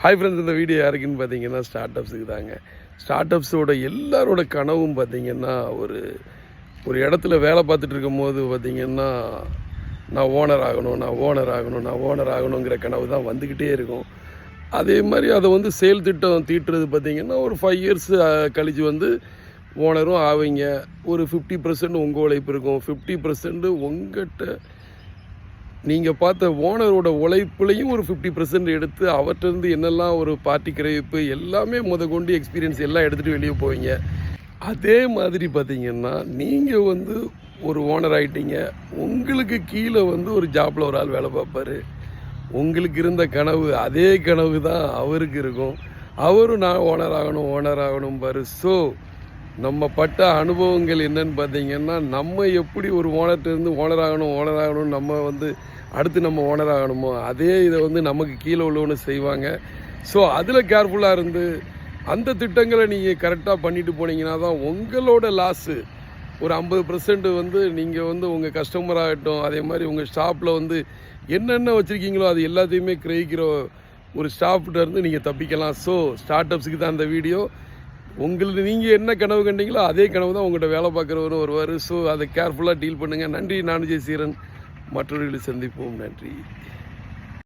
Hi friends, இந்த video யாருக்குன்னு பார்த்தீங்கன்னா ஸ்டார்ட்-அப்ஸுக்கு தாங்க. ஸ்டார்ட்-அப்ஸோட எல்லாரோட கனவும் பார்த்தீங்கன்னா ஒரு இடத்துல வேலை பார்த்துட்டு இருக்கும்போது பார்த்தீங்கன்னா நான் ஓனர் ஆகணுங்கிற கனவு தான் வந்துக்கிட்டே இருக்கும். அதே மாதிரி அதை செயல் திட்டம் தீட்டுறது பார்த்தீங்கன்னா ஒரு 5 இயர்ஸ் கழித்து ஓனரும் ஆவீங்க. ஒரு 50% உங்கள் உழைப்பு இருக்கும், 50% உங்கள்கிட்ட நீங்கள் பார்த்த ஓனரோட உழைப்புலையும் ஒரு 50% எடுத்து அவர்கிட்டருந்து என்னெல்லாம் ஒரு பார்ட்டி கிரேப்பு எல்லாமே கொண்டு எக்ஸ்பீரியன்ஸ் எல்லாம் எடுத்துகிட்டு வெளியே போவீங்க. அதே மாதிரி பார்த்திங்கன்னா நீங்கள் ஒரு ஓனர் ஆகிட்டீங்க. உங்களுக்கு கீழே ஒரு ஜாப்பில் ஒரு ஆள் வேலை பார்ப்பார். உங்களுக்கு இருந்த கனவு அதே கனவு தான் அவருக்கு இருக்கும். அவரும் நான் ஓனர் ஆகணும் பாரு. ஸோ நம்ம பட்ட அனுபவங்கள் என்னன்னு பார்த்தீங்கன்னா, நம்ம எப்படி ஒரு ஓனர்கிட்டருந்து ஓனர் ஆகணும் நம்ம அடுத்து நம்ம ஓனர் ஆகணுமோ அதே இதை நமக்கு கீழே உள்ளவனு செய்வாங்க. ஸோ அதில் கேர்ஃபுல்லாக இருந்து அந்த திட்டங்களை நீங்கள் கரெக்டாக பண்ணிட்டு போனீங்கன்னா தான் உங்களோட லாஸு ஒரு 50% நீங்கள் உங்கள் கஸ்டமர் ஆகட்டும், அதே மாதிரி உங்கள் ஷாப்பில் என்னென்ன வச்சுருக்கீங்களோ அது எல்லாத்தையுமே கிரகிக்கிற ஒரு ஸ்டாஃப்கிட்டேருந்து நீங்கள் தப்பிக்கலாம். ஸோ ஸ்டார்ட்-அப்ஸுக்கு தான் அந்த வீடியோ. உங்களுக்கு நீங்கள் என்ன கனவு கண்டீங்களோ அதே கனவு தான் உங்கள்கிட்ட வேலை பார்க்குறவரும் வருவார். ஸோ அதை கேர்ஃபுல்லாக டீல் பண்ணுங்கள். நன்றி. நான் ஜெயசீரன். மற்றவர்களை சந்திப்போம். நன்றி.